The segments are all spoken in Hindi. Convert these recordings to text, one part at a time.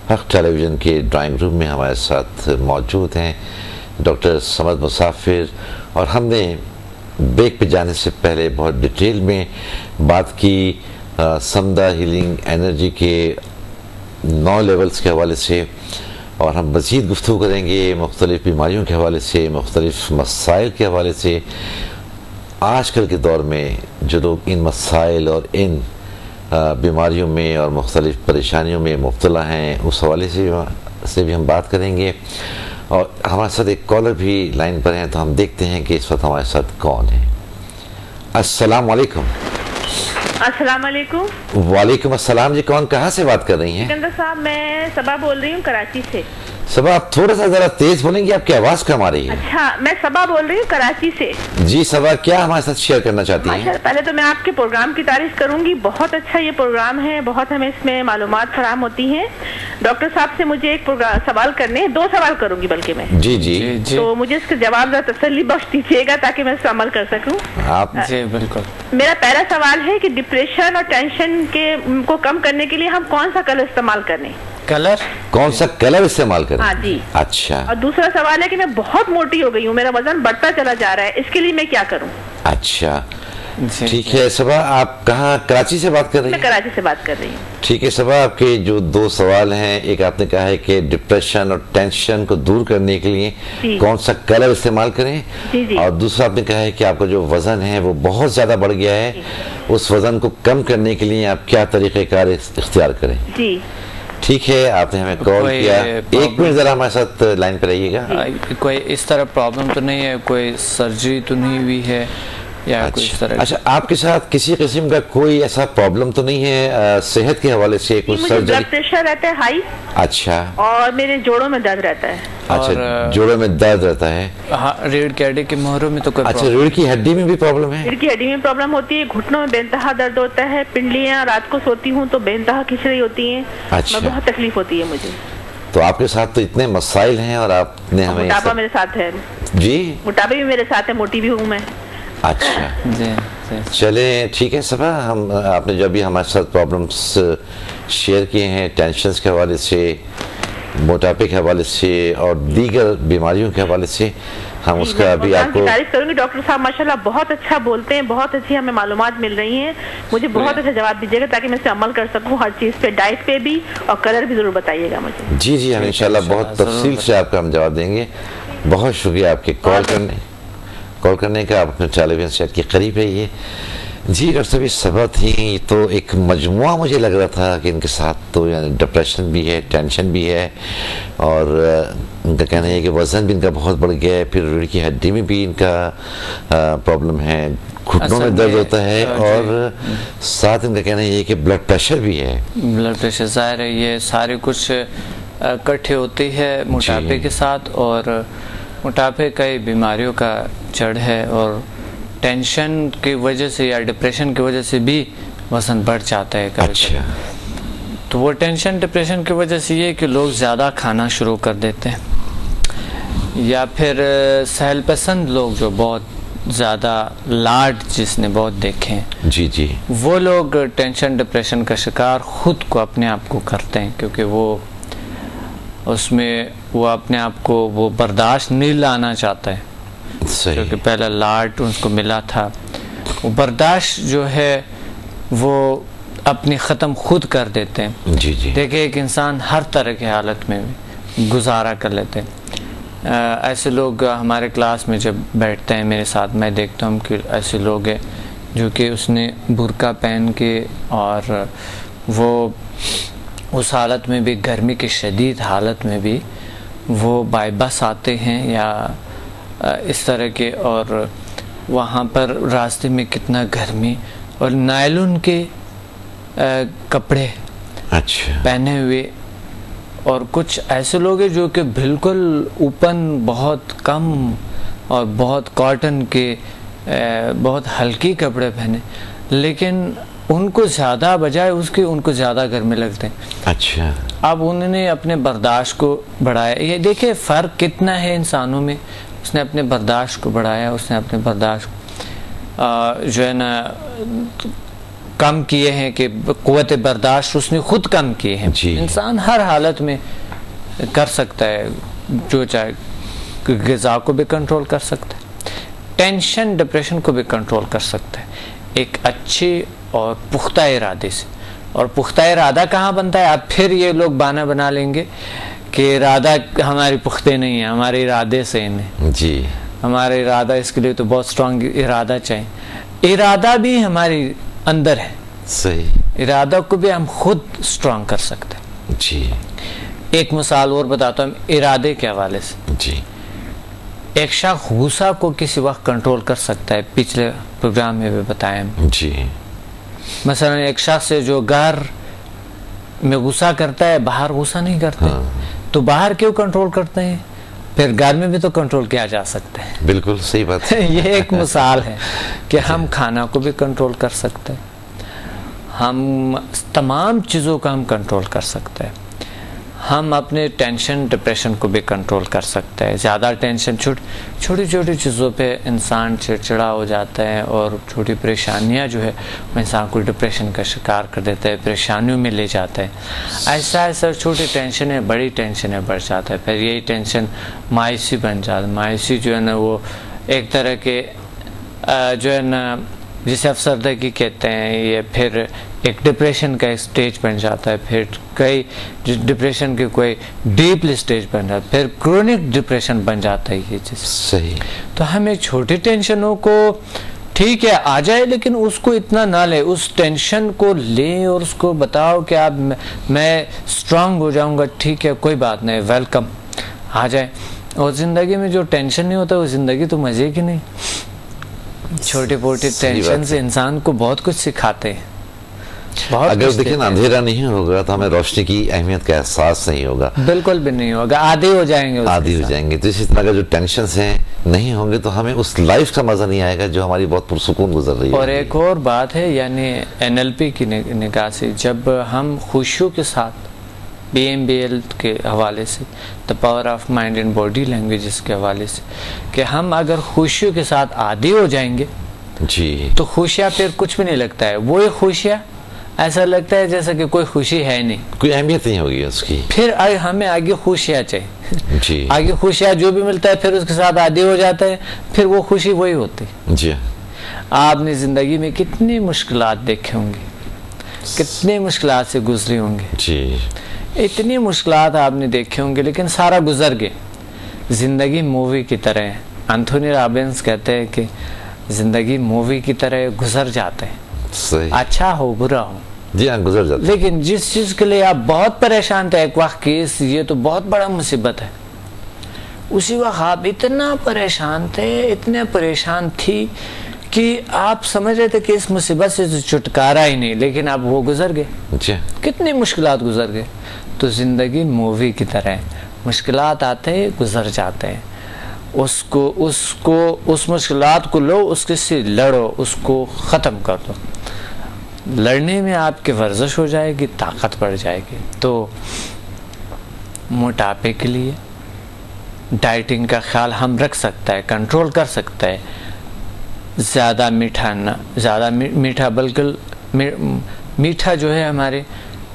हक टेलीविज़न के ड्राइंग रूम में हमारे साथ मौजूद हैं डॉक्टर समद मुसाफिर, और हमने ब्रेक पे जाने से पहले बहुत डिटेल में बात की समदा हीलिंग एनर्जी के 9 लेवल्स के हवाले से, और हम मज़ीद गुफ्तगू करेंगे मुख्तलिफ़ बीमारियों के हवाले से, मुख्तलिफ़ मसाइल के हवाले से। आजकल के दौर में जो लोग इन मसाइल और इन बीमारियों में और मुख्तलिफ़ परेशानियों में मुब्तला हैं, उस हवाले से भी हम बात करेंगे। और हमारे साथ एक कॉलर भी लाइन पर हैं, तो हम देखते हैं कि इस वक्त हमारे साथ कौन है। अस्सलाम वालेकुम। अस्सलाम वालेकुम। वालेकुम अस्सलाम जी, कौन कहाँ से बात कर रही हैं? सिकंदर साहब, मैं सबा बोल रही हूँ कराची से। सबा, आप थोड़ा सा ज़रा तेज बोलेंगे, आपकी आवाज़ कम आ रही है। अच्छा, मैं सबा बोल रही हूँ कराची से। जी सबा, क्या हमारे साथ शेयर करना चाहती हैं? पहले तो मैं आपके प्रोग्राम की तारीफ करूंगी, बहुत अच्छा ये प्रोग्राम है, बहुत हमें इसमें मालूमात फराहम होती हैं। डॉक्टर साहब से मुझे एक सवाल करने, 2 सवाल करूंगी बल्कि मैं। जी जी, तो मुझे इसका जवाब तसल्ली बख्श दीजिएगा ताकि मैं इसका अमल कर सकूं। आप जी बिल्कुल। मेरा पहला सवाल है कि डिप्रेशन और टेंशन को कम करने के लिए हम कौन सा कलर इस्तेमाल करें? कौन सा कलर इस्तेमाल करें? हाँ जी। अच्छा। और दूसरा सवाल है कि मैं बहुत मोटी हो गई हूँ, मेरा वजन बढ़ता चला जा रहा है, इसके लिए मैं क्या करूँ? अच्छा, ठीक है सबा, आप कहाँ, कराची से बात कर रही हैं? मैं कराची से बात कर रही हूँ। ठीक है सबा, आपके जो 2 सवाल हैं, एक आपने कहा है कि डिप्रेशन और टेंशन को दूर करने के लिए कौन सा कलर इस्तेमाल करें, जी जी। और दूसरा आपने कहा है कि आपका जो वजन है वो बहुत ज्यादा बढ़ गया है, उस वजन को कम करने के लिए आप क्या तरीक़ेकार इख्तियार करें। जी ठीक है, आपने हमें कॉल किया। 1 मिनट जरा हमारे साथ लाइन पर रहिएगा। कोई इस तरह प्रॉब्लम तो नहीं है, कोई सर्जरी तो नहीं हुई है या अच्छा, कोई इस तरह? अच्छा, आपके साथ किसी किस्म का कोई ऐसा प्रॉब्लम तो नहीं है सेहत के हवाले से? कुछ मुझे सर्जरी? ब्लड प्रेशर रहता है हाई। अच्छा। और मेरे जोड़ों में दर्द रहता है। अच्छा, जोड़ों में दर्द रहता है। हाँ, रीढ़ की हड्डी के मोहरों में तो कोई? अच्छा, रीढ़ की हड्डी में भी प्रॉब्लम है? रीढ़ की हड्डी में प्रॉब्लम होती है, घुटनों में बेइंतहा दर्द होता है, पिंडलियां रात को सोती हूँ तो बेइंतहा खिंच रही होती हैं। अच्छा। बहुत तकलीफ होती है मुझे। तो आपके साथ तो इतने मसाइल हैं, और आपने हमें मोटापा मेरे साथ है। जी, मोटापा भी मेरे साथ है, मोटी भी हूँ मैं। अच्छा जी। चले, ठीक है सबा, हम आपने जो भी हमारे साथ प्रॉब्लम्स शेयर किए हैं, टेंशन के हवाले से, मोटापे के हवाले से और दीगर बीमारियों के हवाले से, हम उसका अभी आपको तारीफ करूंगी। डॉक्टर साहब माशाल्लाह बहुत अच्छा बोलते हैं, बहुत अच्छी हमें मालूमात मिल रही हैं। मुझे बहुत अच्छा जवाब दीजिएगा ताकि मैं इसे अमल कर सकूं हर चीज़ पे, डाइट पे भी, और कलर भी जरूर बताइएगा मुझे। जी जी, हम इंशाल्लाह बहुत तफसील से आपका हम जवाब देंगे। बहुत शुक्रिया आपके कॉल करने का। आप अपने टेलीविजन सेट के करीब रहिए। जी डॉक्टर साहब, ये सबा थी, तो एक मजमुआ मुझे लग रहा था कि इनके साथ तो यानी डिप्रेशन भी है, टेंशन भी है, और इनका कहना है कि वज़न भी इनका बहुत बढ़ गया है, फिर रीढ़ की हड्डी में भी इनका प्रॉब्लम है, घुटनों में दर्द होता है, और साथ इनका कहना है कि ब्लड प्रेशर भी है। ब्लड प्रेशर ज़ाहिर है, ये सारे कुछ इकट्ठे होती है मोटापे के साथ, और मोटापे कई बीमारियों का जड़ है, और टेंशन की वजह से या डिप्रेशन की वजह से भी वजन बढ़ जाता है कभी। अच्छा। तो वो टेंशन डिप्रेशन की वजह से ये कि लोग ज़्यादा खाना शुरू कर देते हैं, या फिर सहल पसंद लोग जो बहुत ज़्यादा लाड जिसने बहुत देखे हैं, जी जी, वो लोग टेंशन डिप्रेशन का शिकार खुद को अपने आप को करते हैं, क्योंकि वो उसमें वो अपने आप को वो बर्दाश्त नहीं लाना चाहता है, क्योंकि पहला लाड उसको मिला था। वो बर्दाश्त जो है वो अपनी ख़त्म खुद कर देते हैं। जी जी, देखिए एक इंसान हर तरह की हालत में भी गुजारा कर लेते हैं। ऐसे लोग हमारे क्लास में जब बैठते हैं मेरे साथ, मैं देखता हूँ कि ऐसे लोग हैं जो कि उसने बुर्का पहन के, और वो उस हालत में भी, गर्मी की शदीद हालत में भी वो बाय बस आते हैं या इस तरह के, और वहाँ पर रास्ते में कितना गर्मी, और नायलॉन के कपड़े अच्छा पहने हुए, और कुछ ऐसे लोग हैं जो कि बिल्कुल ओपन, बहुत कम, और बहुत कॉटन के बहुत हल्की कपड़े पहने, लेकिन उनको ज़्यादा बजाय उसके उनको ज़्यादा गर्मी लगते हैं। अच्छा। अब उन्होंने अपने बर्दाश्त को बढ़ाया। ये देखिए फ़र्क कितना है इंसानों में। उसने अपने बर्दाश्त को बढ़ाया, उसने अपने बर्दाश्त जो है ना कम किए हैं कि क़ुव्वत बर्दाश्त उसने खुद कम किए हैं। इंसान हर हालत में कर सकता है, जो चाहे ग़िज़ा को भी कंट्रोल कर सकता है, टेंशन डिप्रेशन को भी कंट्रोल कर सकता है एक अच्छी और पुख्ता इरादे से। और पुख्ता इरादा कहाँ बनता है? अब फिर ये लोग बहाना बना लेंगे कि इरादा हमारी पुख्ते नहीं है, हमारे इरादे से नहीं जी, हमारा इरादा, इसके लिए तो बहुत स्ट्रांग इरादा चाहिए। इरादा भी हमारे अंदर है, सही, इरादा को भी हम खुद स्ट्रांग कर सकते हैं जी। एक मिसाल और बताता हूँ इरादे के हवाले से जी। एक शख्स गुस्सा को किसी वक्त कंट्रोल कर सकता है, पिछले प्रोग्राम में भी बताया जी। मसलन एक शख्स है जो घर में गुस्सा करता है, बाहर गुस्सा नहीं करता। तो बाहर क्यों कंट्रोल करते हैं? फिर घर में भी तो कंट्रोल किया जा सकता है। बिल्कुल सही बात है। ये एक मिसाल है कि हम खाना को भी कंट्रोल कर सकते हैं, हम तमाम चीज़ों का हम कंट्रोल कर सकते हैं, हम अपने टेंशन डिप्रेशन को भी कंट्रोल कर सकते हैं। ज़्यादा टेंशन छोटी छोटी चीज़ों पे इंसान चिड़चिड़ा हो जाता है और छोटी परेशानियां जो है वो इंसान को डिप्रेशन का शिकार कर देता है, परेशानियों में ले जाता है। ऐसा ऐसा छोटी टेंशन है, बड़ी टेंशन है, बढ़ जाता है। फिर यही टेंशन मायूसी बन जाता है। मायूसी जो है ना वो एक तरह के जो है ना जिसे अफसरदगी कहते हैं, ये फिर एक डिप्रेशन का स्टेज बन जाता है। फिर कई डिप्रेशन के कोई डीप स्टेज बन जाता है, फिर क्रोनिक डिप्रेशन बन जाता है ये चीज़। सही। तो हमें छोटी टेंशनों को ठीक है आ जाए, लेकिन उसको इतना ना ले, उस टेंशन को ले और उसको बताओ कि आप मैं स्ट्रांग हो जाऊंगा, ठीक है कोई बात नहीं, वेलकम आ जाए। और ज़िंदगी में जो टेंशन नहीं होता वो ज़िंदगी तो मज़े की नहीं। छोटे मोटे टेंशन से इंसान को बहुत कुछ सिखाते हैं। अगर देखिए ना अंधेरा नहीं होगा तो हमें रोशनी की अहमियत का एहसास नहीं होगा, बिल्कुल भी नहीं होगा, आदी हो जाएंगे, आदी हो जाएंगे। तो इसी तरह का जो टेंशन हैं नहीं होंगे तो हमें उस लाइफ का मजा नहीं आएगा जो हमारी बहुत पुरसुकून गुजर रही है। और एक और बात है, यानी NLP की निगाह से जब हम खुशियों के साथ BMBL के हवाले से, the power of mind and body languages के हवाले से, कि हम अगर खुशियों के साथ आदी हो जाएंगे जी, तो खुशियाँ फिर कुछ भी नहीं लगता है। वो खुशियाँ ऐसा लगता है जैसा कि कोई खुशी है नहीं, कोई अहमियत नहीं होगी उसकी। फिर हमें आगे खुशियाँ चाहिए जी, आगे खुशियाँ जो भी मिलता है फिर उसके साथ आदी हो जाता है, फिर वो खुशी वही होती जी। आपने ज़िंदगी में कितनी मुश्किलात देखे होंगे, कितनी मुश्किलात से गुजरी होंगी जी, इतनी मुश्किलात आपने देखे होंगे, लेकिन सारा गुजर गए। ज़िंदगी मूवी की तरह है। एंथोनी रॉबिन्स कहते हैं कि ज़िंदगी मूवी की तरह गुजर जाते हैं, सही, अच्छा हो बुरा हो जी हाँ गुजर जाते। लेकिन जिस चीज़ के लिए आप बहुत परेशान थे एक वक्त कि ये तो बहुत बड़ा मुसीबत है, उसी वक्त आप इतना परेशान थे, इतने परेशान थी कि आप समझ रहे थे कि इस मुसीबत से तो छुटकारा ही नहीं, लेकिन अब वो गुजर गए, कितनी मुश्किलात गुजर गए। तो ज़िंदगी मूवी की तरह है, मुश्किलात आते हैं गुजर जाते हैं, उस मुश्किलात को लो, उसके से लड़ो, उसको ख़त्म कर दो। लड़ने में आपकी वर्जिश हो जाएगी, ताकत बढ़ जाएगी। तो मोटापे के लिए डाइटिंग का ख्याल हम रख सकते हैं, कंट्रोल कर सकते हैं। ज़्यादा मीठा ना, ज़्यादा मीठा, बल्कि मीठा जो है हमारे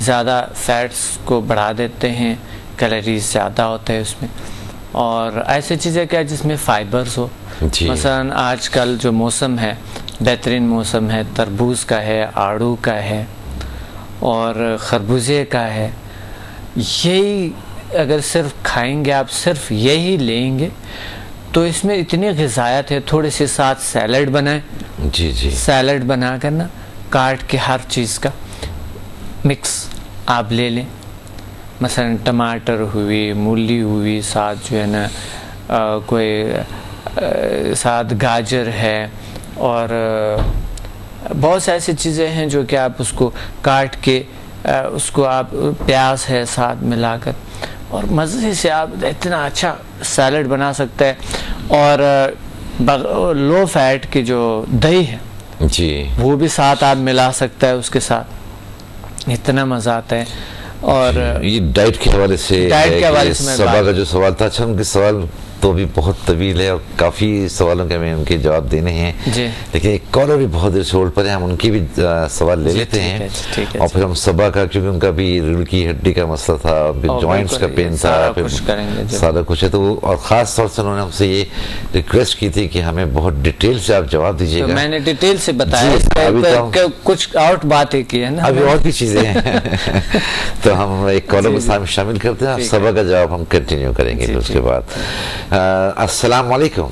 ज़्यादा फैट्स को बढ़ा देते हैं, कैलोरीज ज़्यादा होते हैं उसमें। और ऐसी चीज़ें क्या जिसमें फाइबर्स हो, मसलन आजकल जो मौसम है बेहतरीन मौसम है, तरबूज का है, आड़ू का है और खरबूजे का है। यही अगर सिर्फ खाएंगे आप, सिर्फ यही लेंगे तो इसमें इतनी ग़िज़ायत है। थोड़े से साथ सैलड बनाएं, जी जी, सैलड बना कर ना काट के हर चीज़ का मिक्स आप ले लें। मसलन टमाटर हुई, मूली हुई, साथ जो है ना कोई साथ गाजर है और बहुत से ऐसी चीज़ें हैं जो कि आप उसको काट के उसको आप प्याज है साथ मिलाकर और मज़े से आप इतना अच्छा सैलड बना सकते हैं। और लो फैट की जो दही है जी, वो भी साथ आप मिला सकते हैं, उसके साथ इतना मज़ा आता है। और ये डाइट के हवाले से, डाइट के हवाले से सभा का जो सवाल था, अच्छा उनके सवाल तो भी बहुत तवील है और काफ़ी सवालों के हमें उनके जवाब देने हैं जी। लेकिन एक कॉलर भी बहुत देर से होल्ड पर है, हम उनकी भी सवाल ले लेते हैं और फिर हम सबा का, क्योंकि उनका भी रीढ़ की हड्डी का मसला था, जॉइंट्स का पेन था, सारा कुछ है, तो और ख़ास तौर से उन्होंने हमसे ये रिक्वेस्ट की थी कि हमें बहुत डिटेल से आप जवाब दीजिएगा। तो मैंने डिटेल से बताया, कुछ आउट बातें की है ना, अभी और भी चीज़ें हैं तो हम एक कॉलर को साथ में शामिल करते हैं, सबा का जवाब हम कंटिन्यू करेंगे फिर उसके बाद। अस्सलाम वालेकुम।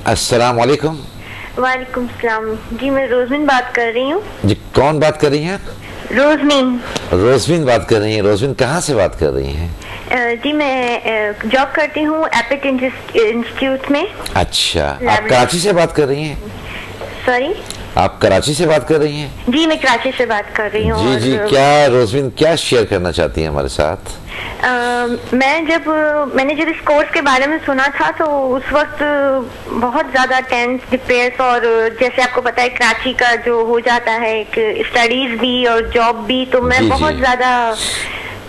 अस्सलाम वालेकुम। वालेकुम सलाम जी, मैं रोजमीन बात कर रही हूँ। जी, कौन बात कर रही हैं? रोजमीन। रोजमीन बात कर रही हैं। रोजमीन कहाँ से बात कर रही हैं? जी मैं जॉब करती हूँ एपिट इंस्टीट्यूट में। अच्छा, आप कराची से बात कर रही हैं? सॉरी, आप कराची से बात कर रही हैं? जी मैं कराची से बात कर रही हूँ। जी जी, क्या रोजमीन क्या शेयर करना चाहती हैं हमारे साथ? मैंने जब इस कोर्स के बारे में सुना था तो उस वक्त बहुत ज्यादा टेंस, डिप्रेस, और जैसे आपको पता है कराची का जो हो जाता है एक स्टडीज भी और जॉब भी, तो मैं बहुत ज्यादा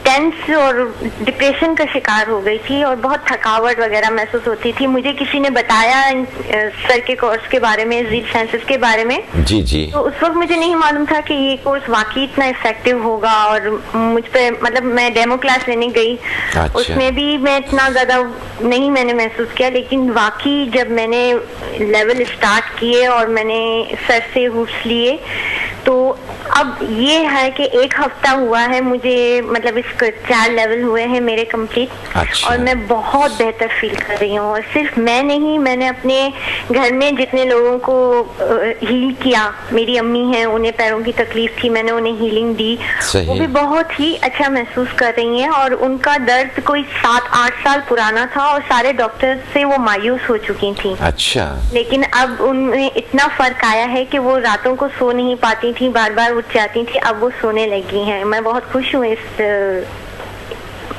टेंस और डिप्रेशन का शिकार हो गई थी और बहुत थकावट वगैरह महसूस होती थी। मुझे किसी ने बताया सर के कोर्स के बारे में, जील साइंसेस के बारे में। जी जी। तो उस वक्त मुझे नहीं मालूम था कि ये कोर्स वाकई इतना इफेक्टिव होगा और मुझ पे, मतलब मैं डेमो क्लास लेने गई। अच्छा। उसमें भी मैं इतना ज्यादा नहीं मैंने महसूस किया, लेकिन वाकई जब मैंने लेवल स्टार्ट किए और मैंने सर से हुक्स लिए, तो अब ये है कि 1 हफ्ता हुआ है मुझे, मतलब इस 4 लेवल हुए हैं मेरे कंप्लीट। अच्छा। और मैं बहुत बेहतर फील कर रही हूँ। और सिर्फ मैं नहीं, मैंने अपने घर में जितने लोगों को हील किया, मेरी अम्मी हैं, उन्हें पैरों की तकलीफ थी, मैंने उन्हें हीलिंग दी, वो भी बहुत ही अच्छा महसूस कर रही हैं। और उनका दर्द कोई 7-8 साल पुराना था और सारे डॉक्टर से वो मायूस हो चुकी थी। अच्छा। लेकिन अब उनमें इतना फर्क आया है कि वो रातों को सो नहीं पाती थी, बार बार उठ जाती थी, अब वो सोने लगी हैं। मैं बहुत खुश हूँ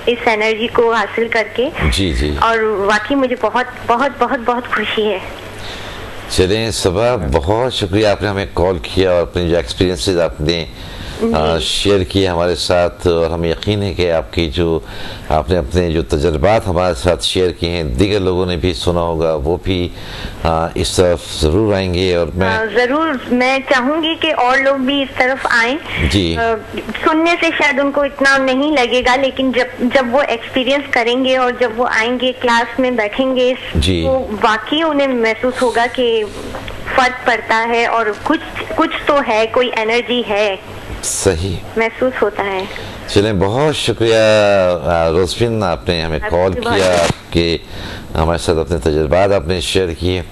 इस एनर्जी को हासिल करके। जी जी। और वाकई मुझे बहुत बहुत बहुत बहुत खुशी है। चलें सबा, बहुत शुक्रिया आपने हमें कॉल किया और अपने जो एक्सपीरियंसेस आपने शेयर किए हमारे साथ, और हमें यकीन है कि आपकी जो आपने अपने जो तजर्बात हमारे साथ शेयर किए हैं, दीगर लोगों ने भी सुना होगा, वो भी इस तरफ ज़रूर आएंगे। और ज़रूर मैं चाहूँगी कि और लोग भी इस तरफ आएं। जी। सुनने से शायद उनको इतना नहीं लगेगा, लेकिन जब वो एक्सपीरियंस करेंगे और जब वो आएंगे क्लास में बैठेंगे, तो वाकई उन्हें महसूस होगा कि फर्क पड़ता है और कुछ तो है, कोई एनर्जी है, सही महसूस होता है। चलें, बहुत शुक्रिया रोजमीन, आपने हमें कॉल किया, आपके हमारे साथ अपने तजुर्बात आपने शेयर किए।